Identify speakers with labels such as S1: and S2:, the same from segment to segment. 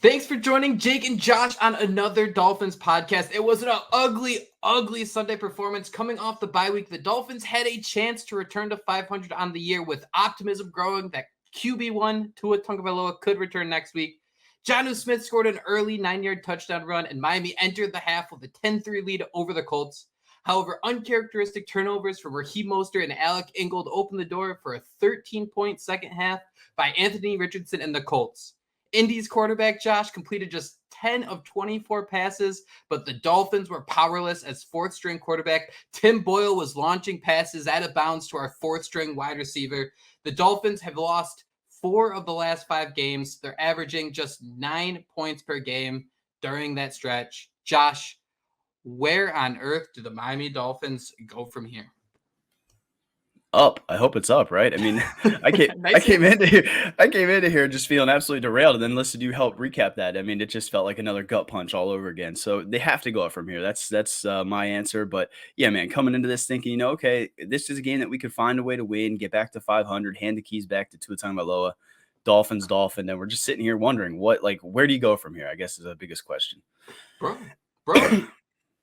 S1: Thanks for joining Jake and Josh on another Dolphins podcast. It was an ugly Sunday performance coming off the bye week. The Dolphins had a chance to return to 500 on the year with optimism growing that QB1 Tua Tagovailoa could return next week. Jonnu Smith scored an early 9-yard touchdown run, and Miami entered the half with a 10-3 lead over the Colts. However, uncharacteristic turnovers from Raheem Mostert and Alec Ingold opened the door for a 13-point second half by Anthony Richardson and the Colts. Indy's quarterback, Josh, completed just 10 of 24 passes, but the Dolphins were powerless as fourth-string quarterback Tim Boyle was launching passes out of bounds to our fourth-string wide receiver. The Dolphins have lost 4 of the last 5 games. They're averaging just 9 points per game during that stretch. Josh, where on earth do the Miami Dolphins go from here?
S2: Up. I hope it's up, right? I mean, I came into here just feeling absolutely derailed, and then listened to you help recap that. I mean, it just felt like another gut punch all over again. So they have to go up from here. That's my answer. But yeah, man, coming into this thinking, okay, this is a game that we could find a way to win, get back to 500, hand the keys back to Tua Tagovailoa, Dolphins, and we're just sitting here wondering where do you go from here? I guess is the biggest question.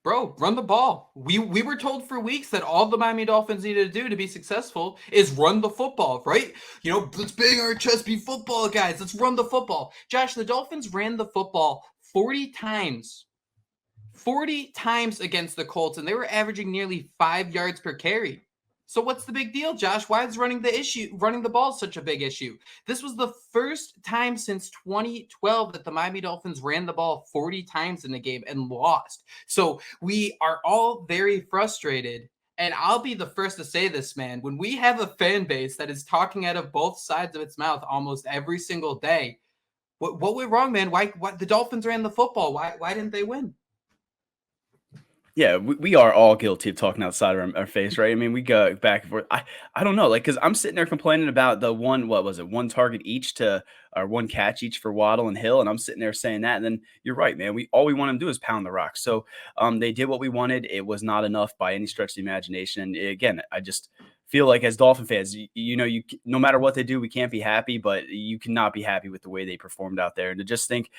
S1: Bro, run the ball. We were told for weeks that all the Miami Dolphins needed to do to be successful is run the football, right? Let's bang our chest, be football guys. Let's run the football. Josh, the Dolphins ran the football 40 times. 40 times against the Colts, and they were averaging nearly 5 yards per carry. So what's the big deal, Josh? Why is running the ball such a big issue? This was the first time since 2012 that the Miami Dolphins ran the ball 40 times in the game and lost. So we are all very frustrated. And I'll be the first to say this, man. When we have a fan base that is talking out of both sides of its mouth almost every single day, what went wrong, man? Why the Dolphins ran the football? Why didn't they win?
S2: Yeah, we are all guilty of talking outside of our face, right? I mean, we go back and forth. I don't know, because I'm sitting there complaining about the one target each or one catch each for Waddle and Hill, and I'm sitting there saying that, and then you're right, man. All we want them to do is pound the rock. So they did what we wanted. It was not enough by any stretch of the imagination. And again, I just feel like as Dolphin fans, you no matter what they do, we can't be happy, but you cannot be happy with the way they performed out there. And to just think,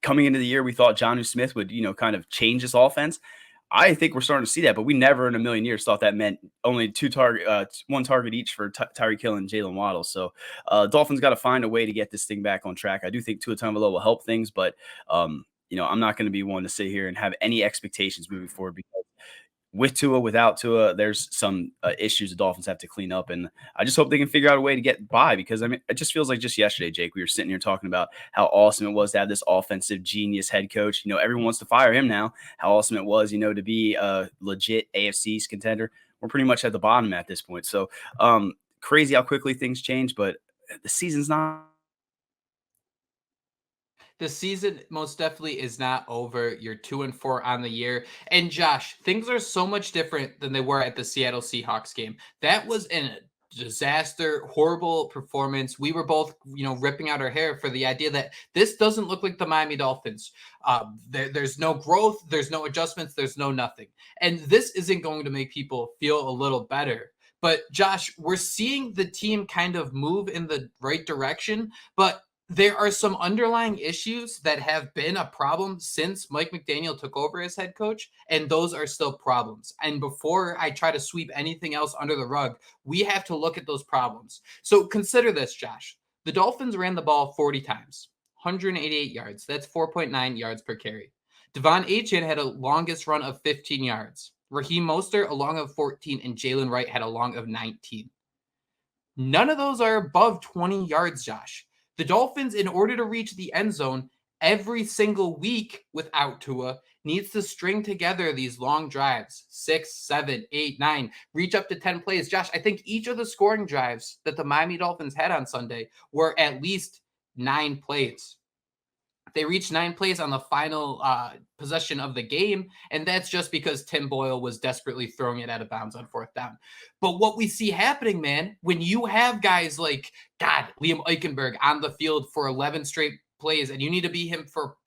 S2: coming into the year, we thought Jonnu Smith would, kind of change this offense. I think we're starting to see that, but we never in a million years thought that meant only one target each for Tyreek Hill and Jalen Waddle. So Dolphins got to find a way to get this thing back on track. I do think Tua Tagovailoa will help things, but I'm not going to be one to sit here and have any expectations moving forward, because with Tua, without Tua, there's some issues the Dolphins have to clean up. And I just hope they can figure out a way to get by, because, I mean, it just feels like just yesterday, Jake, we were sitting here talking about how awesome it was to have this offensive genius head coach. Everyone wants to fire him now. How awesome it was, to be a legit AFC contender. We're pretty much at the bottom at this point. So crazy how quickly things change, but the season's not.
S1: The season most definitely is not over. You're 2-4 on the year. And Josh, things are so much different than they were at the Seattle Seahawks game. That was a disaster, horrible performance. We were both, ripping out our hair for the idea that this doesn't look like the Miami Dolphins. There's no growth. There's no adjustments. There's no nothing. And this isn't going to make people feel a little better. But Josh, we're seeing the team kind of move in the right direction, but there are some underlying issues that have been a problem since Mike McDaniel took over as head coach, and those are still problems. And before I try to sweep anything else under the rug, we have to look at those problems. So consider this, Josh. The Dolphins ran the ball 40 times, 188 yards. That's 4.9 yards per carry. Devon Achane had a longest run of 15 yards. Raheem Mostert, a long of 14, and Jalen Wright had a long of 19. None of those are above 20 yards, Josh. The Dolphins, in order to reach the end zone every single week without Tua, needs to string together these long drives, 6, 7, 8, 9, reach up to 10 plays. Josh, I think each of the scoring drives that the Miami Dolphins had on Sunday were at least 9 plays. They reached 9 plays on the final possession of the game, and that's just because Tim Boyle was desperately throwing it out of bounds on 4th down. But what we see happening, man, when you have guys like, Liam Eichenberg on the field for 11 straight plays, and you need to be him for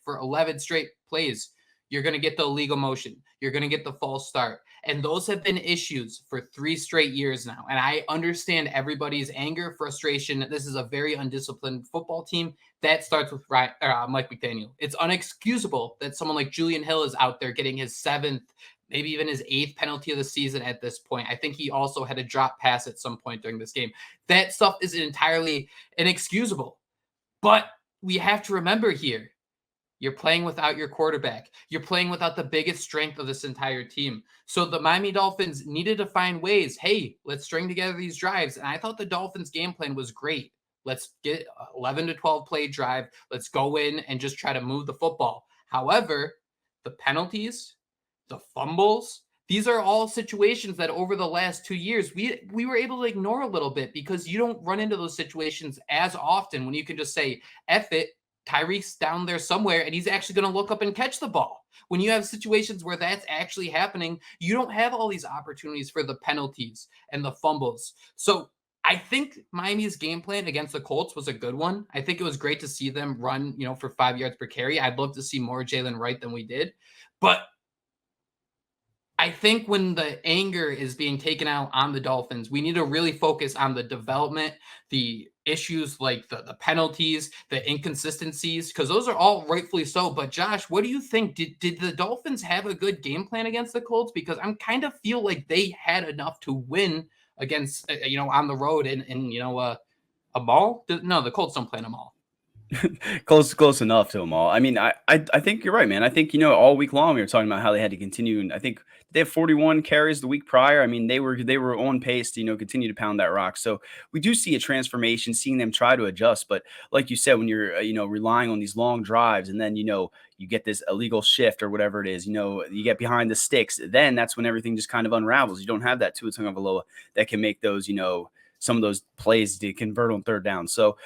S1: 11 straight plays, you're going to get the illegal motion. You're going to get the false start. And those have been issues for 3 straight years now. And I understand everybody's anger, frustration. This is a very undisciplined football team. That starts with Mike McDaniel. It's unexcusable that someone like Julian Hill is out there getting his 7th, maybe even his 8th penalty of the season at this point. I think he also had a drop pass at some point during this game. That stuff is entirely inexcusable. But we have to remember here, you're playing without your quarterback. You're playing without the biggest strength of this entire team. So the Miami Dolphins needed to find ways. Hey, let's string together these drives. And I thought the Dolphins game plan was great. Let's get 11 to 12 play drive. Let's go in and just try to move the football. However, the penalties, the fumbles, these are all situations that over the last 2 years, we were able to ignore a little bit because you don't run into those situations as often when you can just say, F it, Tyreek's down there somewhere, and he's actually going to look up and catch the ball. When you have situations where that's actually happening, you don't have all these opportunities for the penalties and the fumbles. So I think Miami's game plan against the Colts was a good one. I think it was great to see them run, for 5 yards per carry. I'd love to see more Jalen Wright than we did. But I think when the anger is being taken out on the Dolphins, we need to really focus on the development, the issues like the penalties, the inconsistencies, because those are all rightfully so. But Josh, what do you think? Did the Dolphins have a good game plan against the Colts? Because I'm kind of feel like they had enough to win against, on the road in a mall. No, the Colts don't play in a mall.
S2: Close enough to them all. I mean, I think you're right, man. I think, all week long we were talking about how they had to continue, and I think they have 41 carries the week prior. I mean, they were on pace to, continue to pound that rock. So we do see a transformation, seeing them try to adjust. But like you said, when you're, relying on these long drives, and then, you get this illegal shift or whatever it is, you get behind the sticks, then that's when everything just kind of unravels. You don't have that Tua Tagovailoa that can make those, some of those plays to convert on third down. So,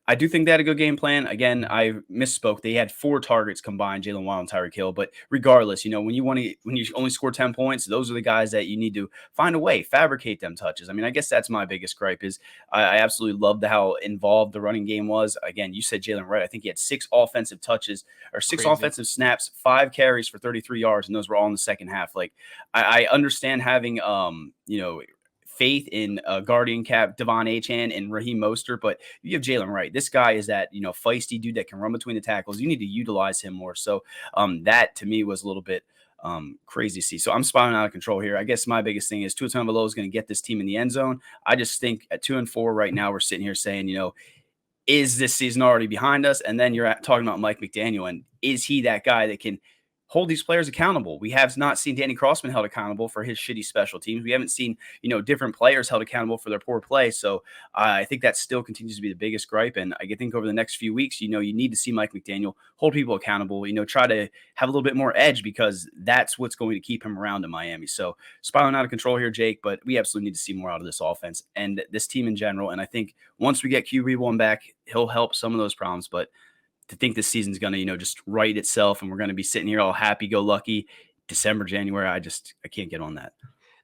S2: I do think they had a good game plan. Again, I misspoke. They had 4 targets combined, Jalen Waddle and Tyreek Hill. But regardless, when you only score 10 points, those are the guys that you need to find a way, fabricate them touches. I mean, I guess that's my biggest gripe is I absolutely loved how involved the running game was. Again, you said Jalen Wright. I think he had 6 offensive touches or 6 offensive snaps, 5 carries for 33 yards, and those were all in the second half. Like I understand having faith in Guardian Cap, Devon Achane, and Raheem Mostert, but you have Jalen Wright. This guy is that feisty dude that can run between the tackles. You need to utilize him more. So that to me was a little bit crazy to see. So I'm spiraling out of control here. I guess my biggest thing is Tua Tagovailoa is going to get this team in the end zone. I just think at 2-4 right now, we're sitting here saying, is this season already behind us? And then you're talking about Mike McDaniel, and is he that guy that can hold these players accountable? We have not seen Danny Crossman held accountable for his shitty special teams. We haven't seen, different players held accountable for their poor play. So I think that still continues to be the biggest gripe. And I think over the next few weeks, you need to see Mike McDaniel hold people accountable, try to have a little bit more edge, because that's what's going to keep him around in Miami. So spiraling out of control here, Jake, but we absolutely need to see more out of this offense and this team in general. And I think once we get QB1 back, he'll help some of those problems. But to think this season's going to, just right itself and we're going to be sitting here all happy-go-lucky December, January, I can't get on that.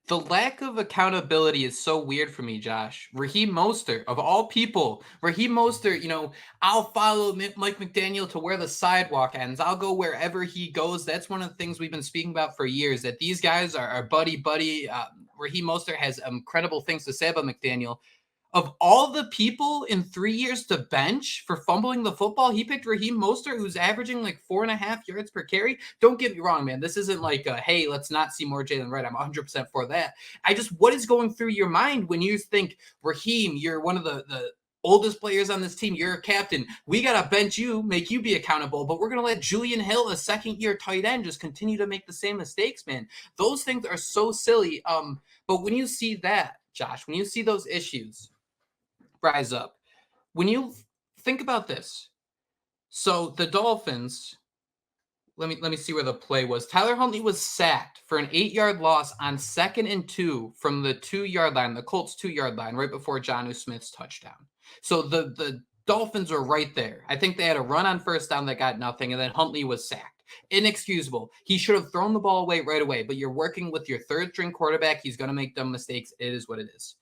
S1: The lack of accountability is so weird for me, Josh. Raheem Mostert, of all people, I'll follow Mike McDaniel to where the sidewalk ends. I'll go wherever he goes. That's one of the things we've been speaking about for years, that these guys are buddy. Raheem Mostert has incredible things to say about McDaniel. Of all the people in 3 years to bench for fumbling the football, he picked Raheem Mostert, who's averaging like 4.5 yards per carry. Don't get me wrong, man. This isn't like, hey, let's not see more Jalen Wright. I'm 100% for that. What is going through your mind when you think, Raheem, you're one of the oldest players on this team. You're a captain. We got to bench you, make you be accountable, but we're going to let Julian Hill, a second-year tight end, just continue to make the same mistakes, man. Those things are so silly. But when you see that, Josh, when you see those issues rise up, when you think about this, so the Dolphins, let me see where the play was. Tyler Huntley was sacked for an 8-yard loss on 2nd and 2 from the 2-yard line, the Colts 2-yard line, right before Jonnu Smith's touchdown. So the Dolphins are right there. I think they had a run on first down that got nothing, and then Huntley was sacked. Inexcusable. He should have thrown the ball away right away, but you're working with your third-string quarterback. He's going to make dumb mistakes. It is what it is.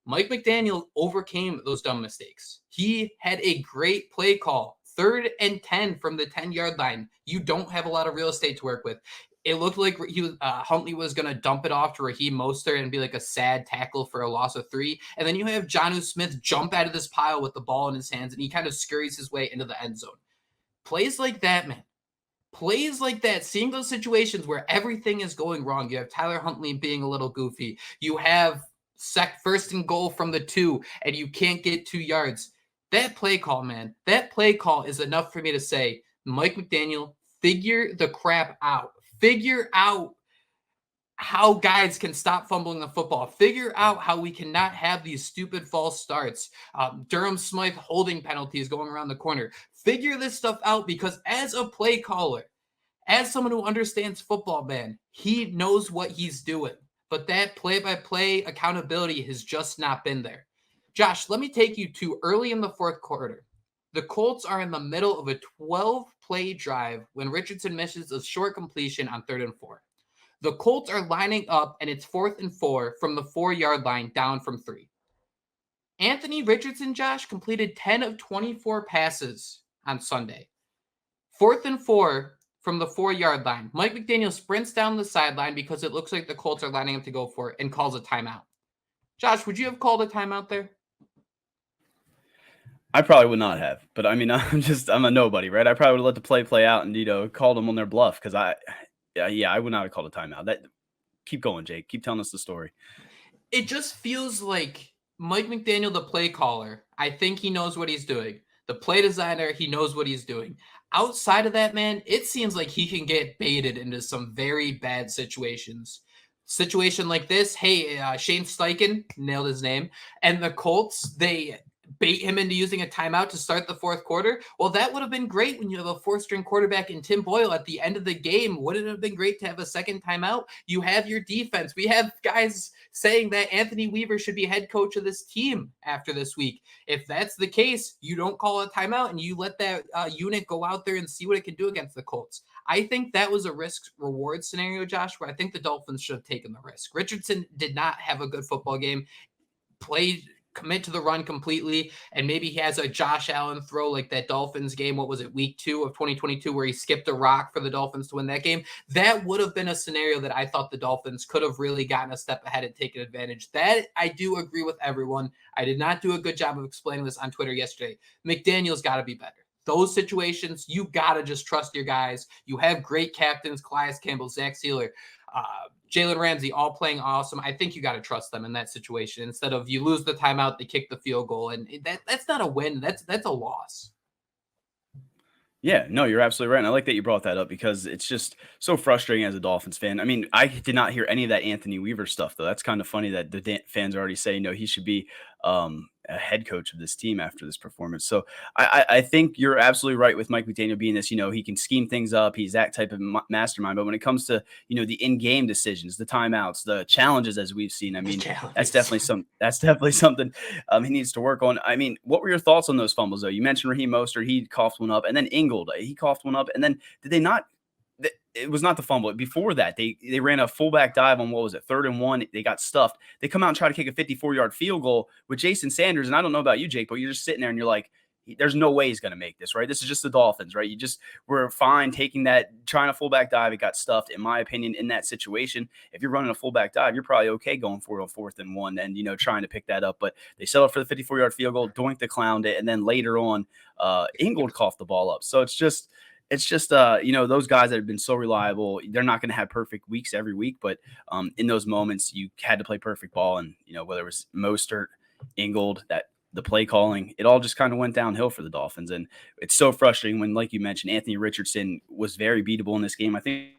S1: Mike McDaniel overcame those dumb mistakes. He had a great play call. 3rd and 10 from the 10-yard line. You don't have a lot of real estate to work with. It looked like Huntley was going to dump it off to Raheem Mostert and be like a sad tackle for a loss of 3. And then you have Jonnu Smith jump out of this pile with the ball in his hands, and he kind of scurries his way into the end zone. Plays like that, man. Plays like that, seeing those situations where everything is going wrong. You have Tyler Huntley being a little goofy. You have first and goal from the 2, and you can't get 2 yards. That play call, man, that play call is enough for me to say, Mike McDaniel, figure the crap out. Figure out how guys can stop fumbling the football. Figure out how we cannot have these stupid false starts. Durham Smythe holding penalties going around the corner. Figure this stuff out, because as a play caller, as someone who understands football, man, he knows what he's doing. But that play-by-play accountability has just not been there. Josh, let me take you to early in the fourth quarter. The Colts are in the middle of a 12-play drive when Richardson misses a short completion on 3rd and 4. The Colts are lining up, and it's 4th and 4 from the 4-yard line, down from 3. Anthony Richardson, Josh, completed 10 of 24 passes on Sunday. 4th and 4 from the 4-yard line. Mike McDaniel sprints down the sideline because it looks like the Colts are lining up to go for it, and calls a timeout. Josh, would you have called a timeout there?
S2: I probably would not have, but I mean, I'm a nobody, right? I probably would let the play out and, called them on their bluff, because I would not have called a timeout. Keep going, Jake. Keep telling us the story.
S1: It just feels like Mike McDaniel, the play caller, I think he knows what he's doing. The play designer, he knows what he's doing. Outside of that, man, it seems like he can get baited into some very bad situations. Situation like this, hey, Shane Steichen, nailed his name, and the Colts, they bait him into using a timeout to start the fourth quarter. Well, that would have been great when you have a 4th-string quarterback in Tim Boyle at the end of the game. Wouldn't it have been great to have a second timeout? You have your defense. We have guys saying that Anthony Weaver should be head coach of this team after this week. If that's the case, you don't call a timeout and you let that unit go out there and see what it can do against the Colts. I think that was a risk-reward scenario, Josh, where I think the Dolphins should have taken the risk. Richardson did not have a good football game, commit to the run completely, and maybe he has a Josh Allen throw like that Dolphins game, what was it, week 2 of 2022, where he skipped a rock for the Dolphins to win that game. That would have been a scenario that I thought the Dolphins could have really gotten a step ahead and taken advantage. That I do agree with everyone. I did not do a good job of explaining this on Twitter yesterday. McDaniel's got to be better. Those situations, you got to just trust your guys. You have great captains, Calais Campbell, Zach Sealer, Jalen Ramsey, all playing awesome. I think you got to trust them in that situation instead of you lose the timeout, they kick the field goal, and that's not a win. That's a loss.
S2: Yeah, no, you're absolutely right. And I like that you brought that up, because it's just so frustrating as a Dolphins fan. I mean, I did not hear any of that Anthony Weaver stuff, though. That's kind of funny that the fans are already saying, no, he should be a head coach of this team after this performance. So I think you're absolutely right with Mike McDaniel being this, he can scheme things up. He's that type of mastermind. But when it comes to, the in-game decisions, the timeouts, the challenges, as we've seen, I mean, that's definitely something he needs to work on. I mean, what were your thoughts on those fumbles, though? You mentioned Raheem Mostert. He coughed one up. And then Ingold, he coughed one up. And then did they not? It was not the fumble. Before that, they ran a fullback dive on, what was it, 3rd and 1. They got stuffed. They come out and try to kick a 54-yard field goal with Jason Sanders. And I don't know about you, Jake, but you're just sitting there and you're like, there's no way he's going to make this, right? This is just the Dolphins, right? You just were fine taking that, trying a fullback dive. It got stuffed. In my opinion, in that situation, if you're running a fullback dive, you're probably okay going for it on 4th and 1 and, trying to pick that up. But they settled for the 54-yard field goal, doinked the clowned it, and then later on, Ingold coughed the ball up. So it's just those guys that have been so reliable, they're not going to have perfect weeks every week, but in those moments, you had to play perfect ball. And, whether it was Mostert, Ingold, that the play calling, it all just kind of went downhill for the Dolphins. And it's so frustrating when, like you mentioned, Anthony Richardson was very beatable in this game. I think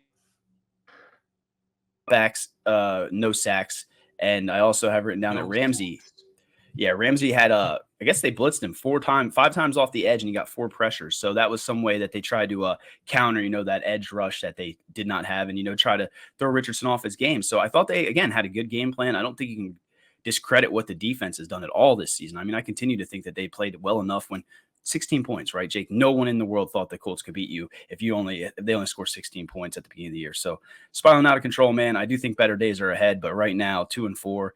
S2: no sacks. And I also have written down that Ramsey. Yeah, Ramsey had I guess they blitzed him 5 times off the edge, and he got 4 pressures. So that was some way that they tried to counter, that edge rush that they did not have, and, try to throw Richardson off his game. So I thought they, again, had a good game plan. I don't think you can discredit what the defense has done at all this season. I mean, I continue to think that they played well enough when 16 points, right, Jake? No one in the world thought the Colts could beat you if they only score 16 points at the beginning of the year. So spiraling out of control, man. I do think better days are ahead, but right now, 2-4.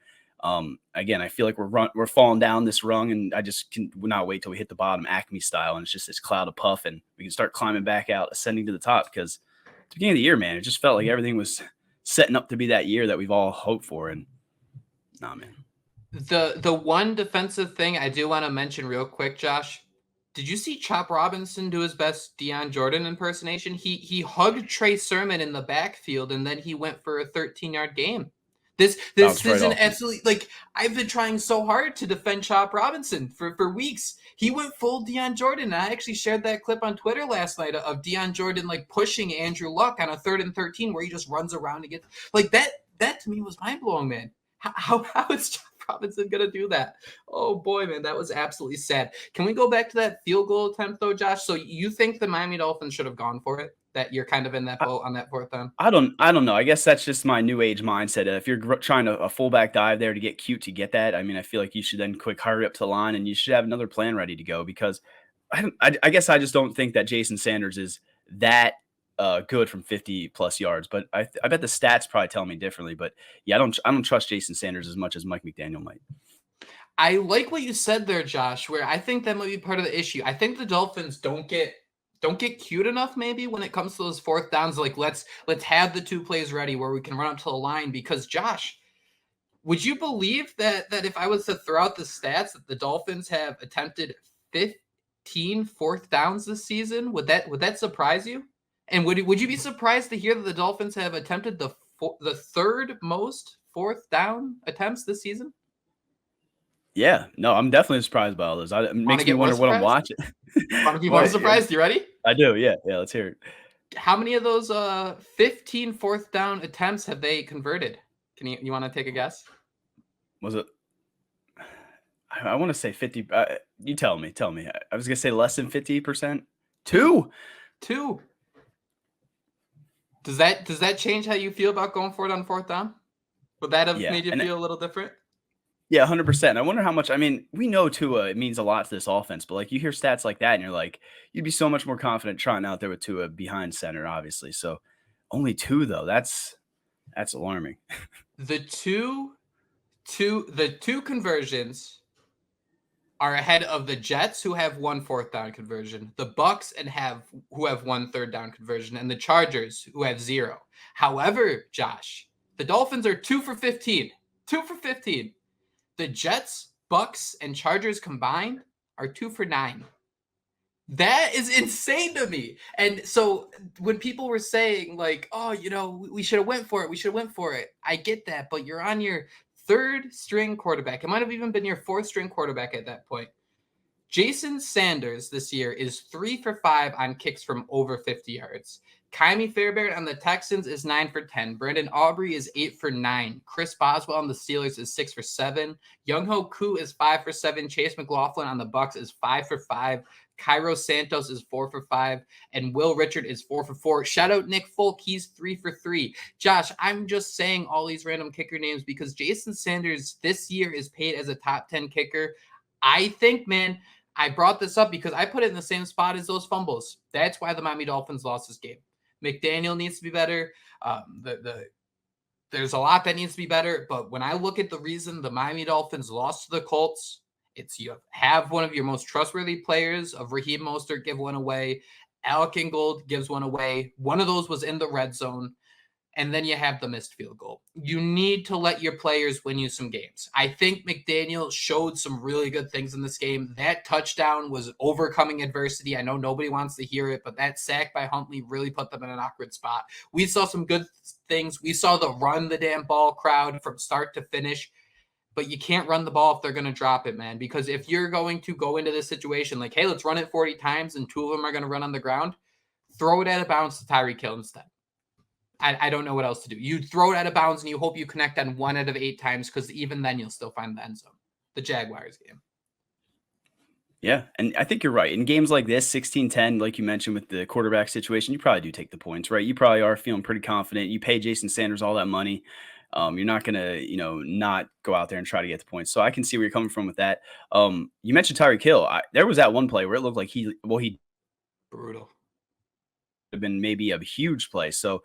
S2: Again, I feel like we're falling down this rung, and I just can not wait till we hit the bottom, Acme style, and it's just this cloud of puff, and we can start climbing back out, ascending to the top, because the beginning of the year, man, it just felt like everything was setting up to be that year that we've all hoped for. And nah, man.
S1: The one defensive thing I do want to mention real quick, Josh. Did you see Chop Robinson do his best Deion Jordan impersonation? He hugged Trey Sermon in the backfield, and then he went for a 13-yard game. This isn't absolutely, like, I've been trying so hard to defend Chop Robinson for weeks. He went full Deion Jordan. And I actually shared that clip on Twitter last night of Deion Jordan like pushing Andrew Luck on a 3rd and 13 where he just runs around and gets like that. That to me was mind blowing, man. How is Chop Robinson gonna do that? Oh boy, man, that was absolutely sad. Can we go back to that field goal attempt though, Josh? So you think the Miami Dolphins should have gone for it? That you're kind of in that boat on that 4th down?
S2: I don't know. I guess that's just my new age mindset. If you're trying a fullback dive there to get cute to get that, I mean, I feel like you should then quick hurry up to the line and you should have another plan ready to go because I guess I just don't think that Jason Sanders is that good from 50 plus yards. But I bet the stats probably tell me differently. But yeah, I don't trust Jason Sanders as much as Mike McDaniel might.
S1: I like what you said there, Josh, where I think that might be part of the issue. I think the Dolphins don't get cute enough maybe when it comes to those 4th downs. Like let's have the 2 plays ready where we can run up to the line because Josh, would you believe that if I was to throw out the stats that the Dolphins have attempted 15 4th downs this season, would that surprise you? And would you be surprised to hear that the Dolphins have attempted the 3rd most 4th down attempts this season?
S2: Yeah, no, I'm definitely surprised by all this. It makes me wonder what I'm watching.
S1: Want to be more surprised? You ready?
S2: I do, yeah. Let's hear it.
S1: How many of those 15 4th down attempts have they converted? Can you want to take a guess?
S2: Was it? I want to say 50. You tell me. I was gonna say less than 50%. Two.
S1: Does that change how you feel about going for it on 4th down? Would that have made you feel a little different?
S2: Yeah, 100%. I wonder how much. I mean, we know Tua, it means a lot to this offense, but like you hear stats like that, and you're like, you'd be so much more confident trying out there with Tua behind center, obviously. So only 2 though. That's alarming.
S1: The two conversions are ahead of the Jets, who have 1 4th down conversion, the Bucks who have 1 3rd down conversion, and the Chargers who have 0. However, Josh, the Dolphins are 2 for 15. 2 for 15. The Jets, Bucks, and Chargers combined are 2 for 9. That is insane to me. And so when people were saying like, oh, we should have went for it. I get that, but you're on your 3rd string quarterback. It might have even been your 4th string quarterback at that point. Jason Sanders this year is 3 for 5 on kicks from over 50 yards. Kymie Fairbairn on the Texans is 9 for 10. Brandon Aubrey is 8 for 9. Chris Boswell on the Steelers is 6 for 7. Younghoe Koo is 5 for 7. Chase McLaughlin on the Bucks is 5 for 5. Cairo Santos is 4 for 5. And Will Richard is 4 for 4. Shout out Nick Folk. He's 3 for 3. Josh, I'm just saying all these random kicker names because Jason Sanders this year is paid as a top 10 kicker. I think, man, I brought this up because I put it in the same spot as those fumbles. That's why the Miami Dolphins lost this game. McDaniel needs to be better. There's a lot that needs to be better. But when I look at the reason the Miami Dolphins lost to the Colts, it's you have one of your most trustworthy players of Raheem Mostert give one away. Alec Ingold gives one away. One of those was in the red zone. And then you have the missed field goal. You need to let your players win you some games. I think McDaniel showed some really good things in this game. That touchdown was overcoming adversity. I know nobody wants to hear it, but that sack by Huntley really put them in an awkward spot. We saw some good things. We saw the run the damn ball crowd from start to finish. But you can't run the ball if they're going to drop it, man. Because if you're going to go into this situation like, hey, let's run it 40 times and 2 of them are going to run on the ground, throw it out of bounds to Tyreek Hill instead. I don't know what else to do. You throw it out of bounds and you hope you connect on 1 out of 8 times because even then you'll still find the end zone. The Jaguars game.
S2: Yeah, and I think you're right. In games like this, 16-10, like you mentioned with the quarterback situation, you probably do take the points, right? You probably are feeling pretty confident. You pay Jason Sanders all that money. You're not going to, not go out there and try to get the points. So I can see where you're coming from with that. You mentioned Tyreek Hill. There was that one play where it looked like he
S1: brutal.
S2: have been maybe a huge play. So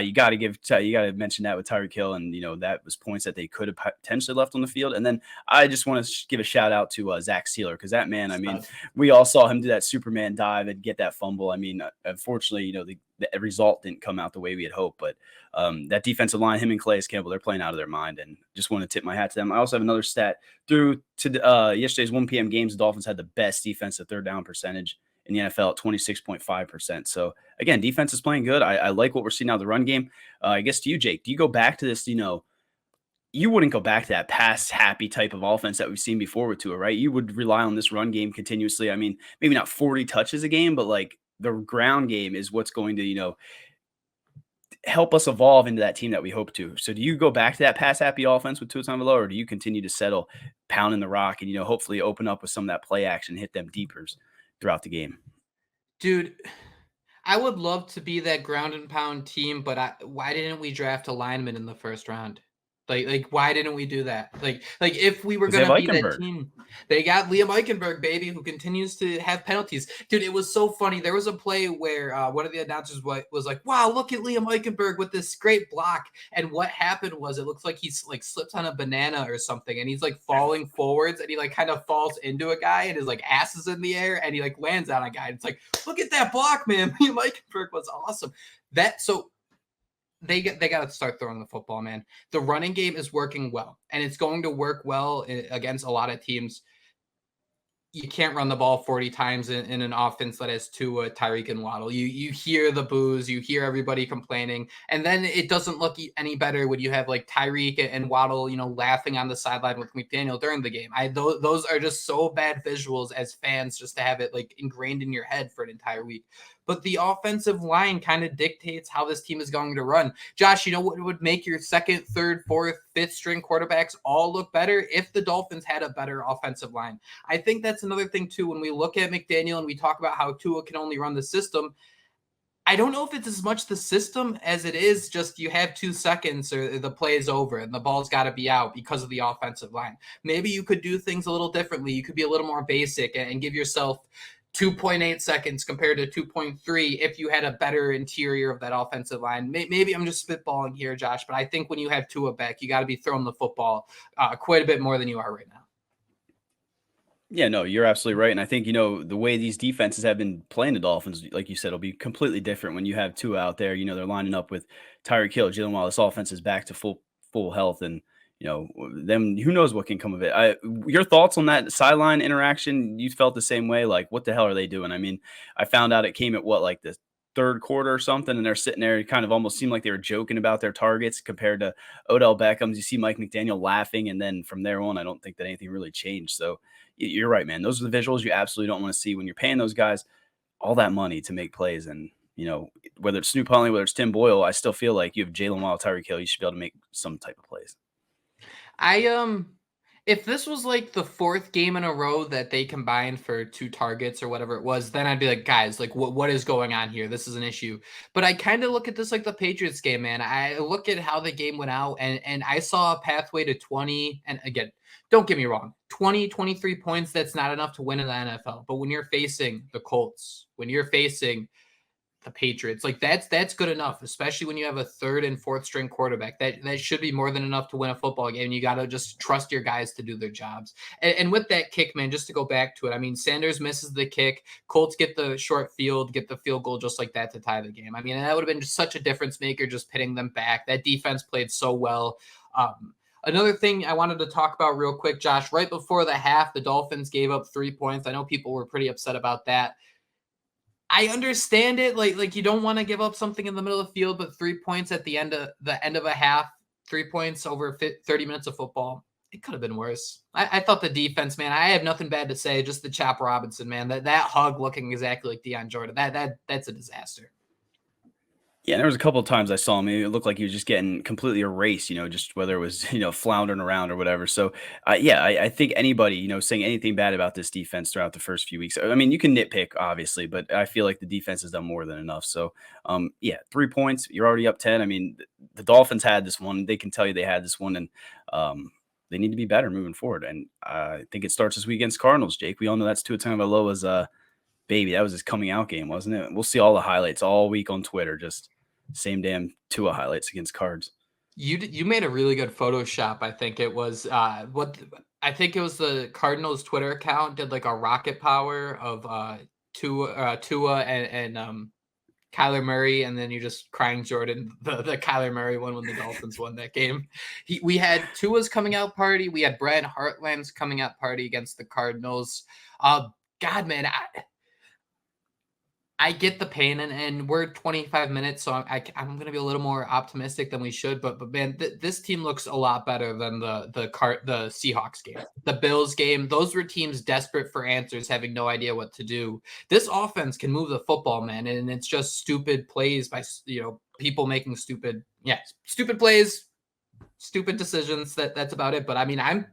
S2: you got to mention that with Tyreek Hill, and that was points that they could have potentially left on the field. And then I just want to give a shout out to Zach Sealer, because that man, I mean, we all saw him do that Superman dive and get that fumble. I mean, unfortunately, the result didn't come out the way we had hoped, but that defensive line, him and Calais Campbell, they're playing out of their mind, and just want to tip my hat to them. I also have another stat through to yesterday's 1 p.m. games. The Dolphins had the best defensive third down percentage in the NFL at 26.5%. So again, defense is playing good. I like what we're seeing out of the run game. I guess to you, Jake, do you go back to this, you wouldn't go back to that pass happy type of offense that we've seen before with Tua, right? You would rely on this run game continuously. I mean, maybe not 40 touches a game, but like the ground game is what's going to, help us evolve into that team that we hope to. So do you go back to that pass happy offense with Tua Tagovailoa, or do you continue to settle pounding the rock and, hopefully open up with some of that play action, hit them deepers throughout the game?
S1: Dude, I would love to be that ground and pound team, but why didn't we draft a lineman in the first round? Like, why didn't we do that? Like if we were gonna be that team, they got Liam Eichenberg, baby, who continues to have penalties. Dude, it was so funny. There was a play where one of the announcers was like, "Wow, look at Liam Eichenberg with this great block." And what happened was, it looks like he's like slips on a banana or something, and he's like falling forwards, and he like kind of falls into a guy, and his like ass is in the air, and he like lands on a guy. It's like, look at that block, man. Liam Eichenberg was awesome. They got to start throwing the football, man. The running game is working well, and it's going to work well against a lot of teams. You can't run the ball 40 times in an offense that has Tua, Tyreek, and Waddle. You hear the boos, you hear everybody complaining, and then it doesn't look any better when you have like Tyreek and Waddle, laughing on the sideline with McDaniel during the game. Those are just so bad visuals as fans, just to have it like ingrained in your head for an entire week. But the offensive line kind of dictates how this team is going to run. Josh, you know what would make your second, third, fourth, fifth string quarterbacks all look better? If the Dolphins had a better offensive line. I think that's another thing too. When we look at McDaniel and we talk about how Tua can only run the system, I don't know if it's as much the system as it is just you have 2 seconds or the play is over and the ball's got to be out because of the offensive line. Maybe you could do things a little differently. You could be a little more basic and give yourself 2.8 seconds compared to 2.3 if you had a better interior of that offensive line. Maybe I'm just spitballing here, Josh, but I think when you have Tua back, you got to be throwing the football quite a bit more than you are right now.
S2: Yeah, no, you're absolutely right. And I think, the way these defenses have been playing the Dolphins, like you said, will be completely different when you have Tua out there. They're lining up with Tyreek Hill, Jalen Waddle. This offense is back to full health, and then who knows what can come of it. Your thoughts on that sideline interaction? You felt the same way? Like, what the hell are they doing? I mean, I found out it came at like the third quarter or something, and they're sitting there. It kind of almost seemed like they were joking about their targets compared to Odell Beckham's. You see Mike McDaniel laughing, and then from there on, I don't think that anything really changed. So you're right, man. Those are the visuals you absolutely don't want to see when you're paying those guys all that money to make plays. And whether it's Snoop Huntley, whether it's Tim Boyle, I still feel like you have Jalen Waddle, Tyreek Hill, you should be able to make some type of plays.
S1: If this was like the 4th game in a row that they combined for 2 targets or whatever it was, then I'd be like, guys, like what is going on here? This is an issue. But I kind of look at this like the Patriots game, man. I look at how the game went out, and I saw a pathway to 20. And again, don't get me wrong, 20, 23 points, that's not enough to win in the NFL. But when you're facing the Colts, when you're facing the Patriots, like that's good enough, especially when you have a 3rd and 4th string quarterback. That should be more than enough to win a football game. You got to just trust your guys to do their jobs. And with that kick, man, just to go back to it, I mean, Sanders misses the kick. Colts get the short field, get the field goal just like that to tie the game. I mean, that would have been just such a difference maker, just pitting them back. That defense played so well. Another thing I wanted to talk about real quick, Josh, right before the half, the Dolphins gave up 3 points. I know people were pretty upset about that. I understand it. Like you don't want to give up something in the middle of the field, but 3 points at the end of a half, 3 points over 30 minutes of football, it could have been worse. I thought the defense, man, I have nothing bad to say. Just the Chop Robinson, man, that hug looking exactly like Deion Jordan. That's a disaster.
S2: Yeah, there was a couple of times I saw him. It looked like he was just getting completely erased, just whether it was, floundering around or whatever. So, I think anybody, saying anything bad about this defense throughout the first few weeks, I mean, you can nitpick, obviously, but I feel like the defense has done more than enough. So, 3 points, you're already up 10. I mean, the Dolphins had this one. They can tell you they had this one, and they need to be better moving forward. And I think it starts this week against Cardinals, Jake. We all know that's Tua Tagovailoa's baby. That was his coming out game, wasn't it? We'll see all the highlights all week on Twitter. Just same damn Tua highlights against Cards.
S1: You made a really good Photoshop. I think it was I think it was the Cardinals Twitter account did like a rocket power of Tua and Kyler Murray, and then you just crying Jordan the Kyler Murray one when the Dolphins won that game. We had Tua's coming out party. We had Brad Hartland's coming out party against the Cardinals. God, man, I get the pain, and we're 25 minutes, so I'm going to be a little more optimistic than we should. But man, this team looks a lot better than the Seahawks game, the Bills game. Those were teams desperate for answers, having no idea what to do. This offense can move the football, man, and it's just stupid plays by people making stupid plays, stupid decisions. That's about it. But I mean, I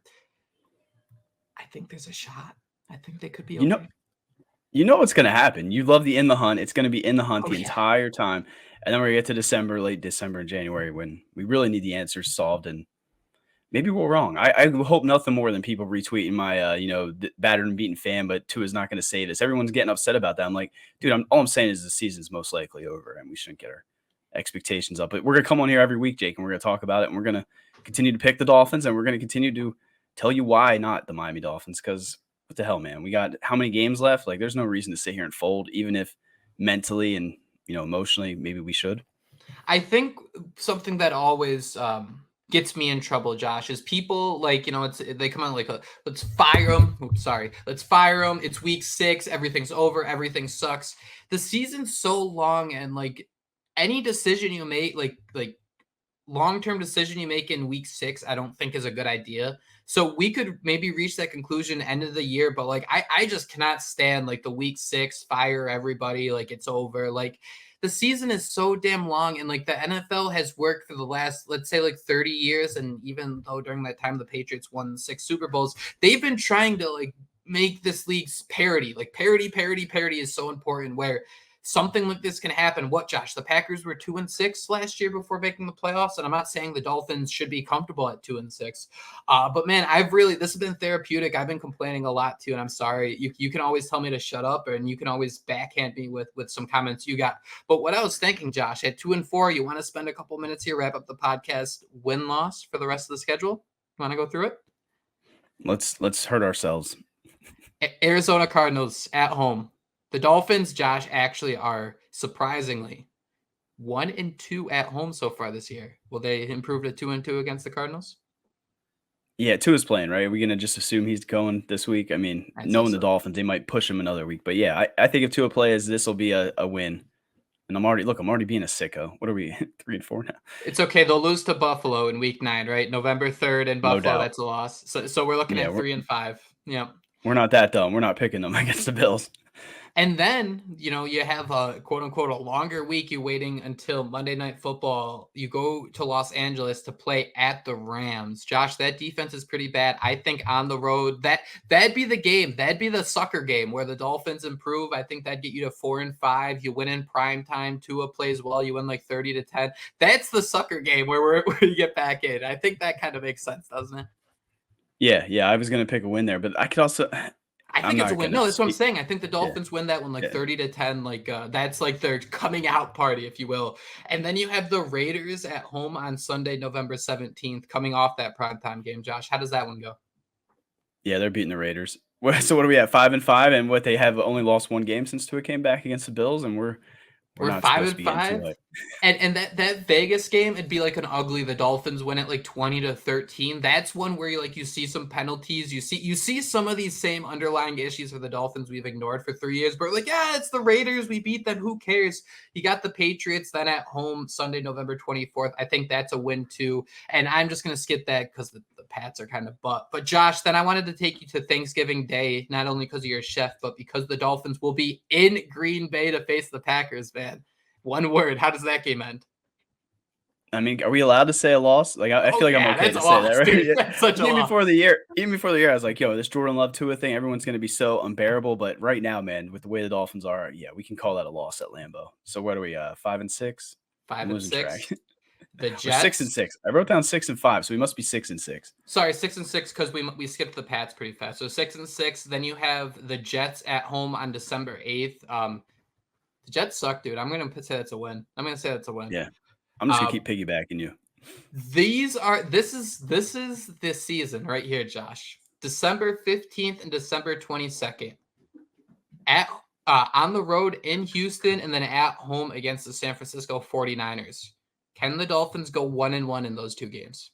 S1: think there's a shot. I think they could be okay.
S2: You know what's going to happen. You love the in the hunt. It's going to be in the hunt the entire time. And then we're going to get to December, late December and January when we really need the answers solved. And maybe we're wrong. I hope nothing more than people retweeting my, battered and beaten fan, but Tua's not going to say this. Everyone's getting upset about that. I'm like, dude, all I'm saying is the season's most likely over and we shouldn't get our expectations up. But we're going to come on here every week, Jake, and we're going to talk about it. And we're going to continue to pick the Dolphins and we're going to continue to tell you why not the Miami Dolphins, because what the hell, man? We got how many games left? Like, there's no reason to sit here and fold, even if mentally and, emotionally, maybe we should.
S1: I think something that always gets me in trouble, Josh, is people they come on like, let's fire them. Oops, sorry. Let's fire them. It's week 6. Everything's over. Everything sucks. The season's so long, and like any decision you make, like long-term decision you make in week 6, I don't think is a good idea. So we could maybe reach that conclusion end of the year, but like I just cannot stand like the week 6 fire everybody, like it's over. Like the season is so damn long, and like the NFL has worked for the last, let's say, like 30 years, and even though during that time the Patriots won 6 Super Bowls, they've been trying to like make this league's parity. Like parity is so important, where something like this can happen. What, Josh? The Packers were 2-6 last year before making the playoffs, and I'm not saying the Dolphins should be comfortable at 2-6. But man, this has been therapeutic. I've been complaining a lot too, and I'm sorry. You can always tell me to shut up, and you can always backhand me with some comments you got. But what I was thinking, Josh, at 2-4, you want to spend a couple minutes here, wrap up the podcast win-loss for the rest of the schedule? You want to go through it?
S2: Let's hurt ourselves.
S1: Arizona Cardinals at home. The Dolphins, Josh, actually are surprisingly 1-2 at home so far this year. Will they improve to 2-2 against the Cardinals?
S2: Yeah, Tua's playing, right? Are we going to just assume he's going this week? I mean, knowing the Dolphins, they might push him another week. But yeah, I think if Tua plays, this will be a win. And I'm already being a sicko. What are we, 3-4 now?
S1: It's okay. They'll lose to Buffalo in week 9, right? November 3rd in Buffalo, that's a loss. So we're looking at 3-5. Yeah.
S2: We're not that dumb. We're not picking them against the Bills.
S1: And then, you have a quote unquote a longer week. You're waiting until Monday Night Football. You go to Los Angeles to play at the Rams. Josh, that defense is pretty bad. I think on the road, that'd be the game. That'd be the sucker game where the Dolphins improve. I think that'd get you to 4-5. You win in prime time. Tua plays well. You win like 30-10. That's the sucker game where you get back in. I think that kind of makes sense, doesn't it?
S2: Yeah. I was going to pick a win there, but I could also...
S1: I think it's a win. No, that's what I'm saying. I think the Dolphins win that one 30-10. Like that's like their coming out party, if you will. And then you have the Raiders at home on Sunday, November 17th, coming off that primetime game. Josh, how does that one go?
S2: Yeah, they're beating the Raiders. So what are we at? 5-5, and what, they have only lost one game since Tua came back against the Bills, and we're not
S1: 5-5. And that Vegas game, it'd be like an ugly. The Dolphins win it like 20-13. That's one where you see some penalties. You see some of these same underlying issues for the Dolphins we've ignored for 3 years. But it's the Raiders. We beat them. Who cares? You got the Patriots then at home Sunday, November 24th. I think that's a win too. And I'm just gonna skip that because the Pats are kind of butt. But Josh, then I wanted to take you to Thanksgiving Day, not only because of your chef, but because the Dolphins will be in Green Bay to face the Packers, man. One word. How does that game end?
S2: I mean, are we allowed to say a loss? Like, I feel like I'm okay to say that, right?
S1: Dude, that's such a loss.
S2: Even before the year, I was like, yo, this Jordan Love Tua thing, everyone's going to be so unbearable. But right now, man, with the way the Dolphins are, yeah, we can call that a loss at Lambeau. So what are we, 5-6?
S1: 5-6. The
S2: We're
S1: Jets
S2: 6-6. I wrote down 6-5, so we must be 6-6.
S1: Sorry, 6-6 because we skipped the Pats pretty fast. So 6-6. Then you have the Jets at home on December 8th. The Jets suck, dude. I'm gonna say that's a win. I'm gonna say that's a win.
S2: Yeah, I'm just gonna keep piggybacking you.
S1: This is this season right here, Josh. December 15th and December 22nd at on the road in Houston and then at home against the San Francisco 49ers. Can the Dolphins go 1-1 in those two games?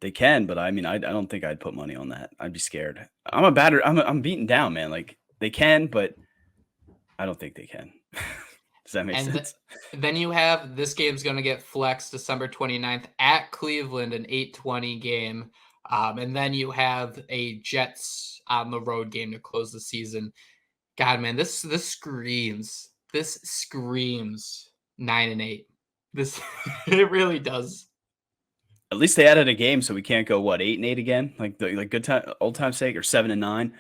S2: They can, but I mean, I don't think I'd put money on that. I'd be scared. I'm beaten down, man. Like they can, but I don't think they can. Does that make sense?
S1: Then you have this game's going to get flexed December 29th at Cleveland, an 8:20 game. And then you have a Jets on the road game to close the season. God, man, this screams 9-8. This it really does.
S2: At least they added a game, so we can't go 8-8 again, like good time, old time's sake, or 7-9.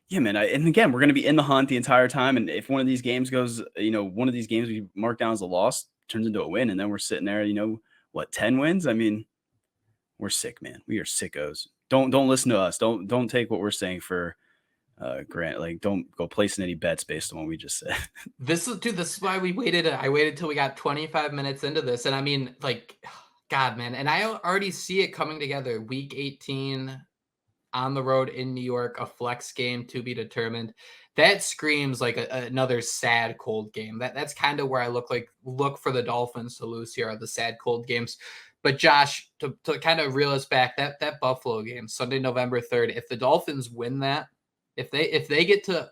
S2: Yeah, man. And again, we're going to be in the hunt the entire time. And if one of these games goes, one of these games we mark down as a loss turns into a win, and then we're sitting there, 10 wins. I mean, we're sick, man. We are sickos. Don't listen to us. Don't take what we're saying for grant. Like, don't go placing any bets based on what we just said.
S1: This is why we waited. I waited till we got 25 minutes into this, and I mean, like, God, man. And I already see it coming together. Week 18 on the road in New York, a flex game to be determined. That screams like another sad, cold game. That's kind of where I look for the Dolphins to lose here, are the sad, cold games. But Josh, to kind of reel us back, that Buffalo game, Sunday, November 3rd, if the Dolphins win that, if they get to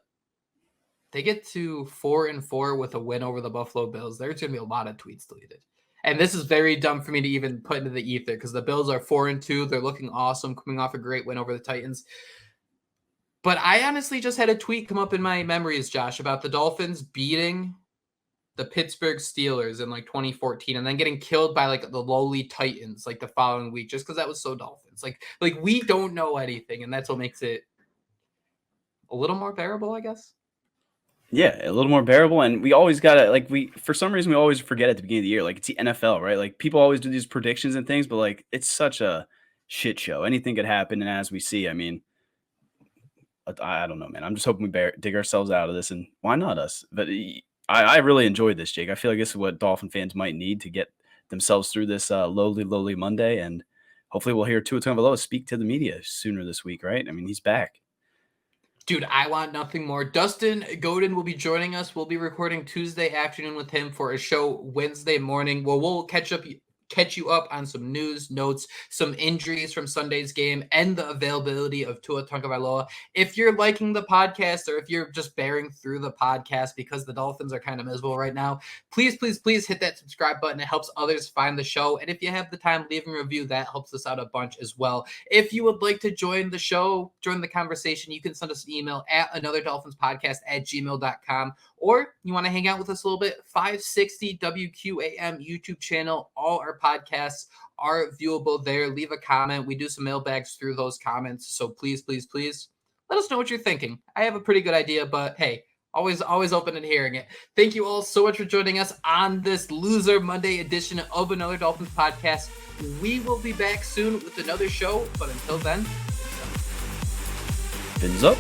S1: 4-4 with a win over the Buffalo Bills, there's going to be a lot of tweets deleted. And this is very dumb for me to even put into the ether because the Bills are 4-2. They're looking awesome, coming off a great win over the Titans. But I honestly just had a tweet come up in my memories, Josh, about the Dolphins beating the Pittsburgh Steelers in 2014 and then getting killed by the lowly Titans the following week just because that was so Dolphins. Like we don't know anything, and that's what makes it a little more bearable, I guess.
S2: Yeah, a little more bearable, and we always gotta for some reason we always forget at the beginning of the year, it's the NFL, right? Like people always do these predictions and things, but it's such a shit show. Anything could happen, and as we see, I mean, I don't know, man. I'm just hoping we dig ourselves out of this, and why not us? But I really enjoyed this, Jake. I feel like this is what Dolphin fans might need to get themselves through this lowly Monday, and hopefully we'll hear Tua Tagovailoa speak to the media sooner this week, right? I mean, he's back.
S1: Dude, I want nothing more. Dustin Godin will be joining us. We'll be recording Tuesday afternoon with him for a show Wednesday morning. Well, we'll catch you up on some news, notes, some injuries from Sunday's game, and the availability of Tua Tagovailoa. If you're liking the podcast, or if you're just bearing through the podcast because the Dolphins are kind of miserable right now, please hit that subscribe button. It helps others find the show. And if you have the time, leave a review. That helps us out a bunch as well. If you would like to join the show, join the conversation, you can send us an email at AnotherDolphinsPodcast@gmail.com. Or you want to hang out with us a little bit, 560 WQAM YouTube channel. All our podcasts are viewable there. Leave a comment. We do some mailbags through those comments. So please let us know what you're thinking. I have a pretty good idea, but hey, always open to hearing it. Thank you all so much for joining us on this Loser Monday edition of Another Dolphins podcast. We will be back soon with another show, but until then,
S2: fins up.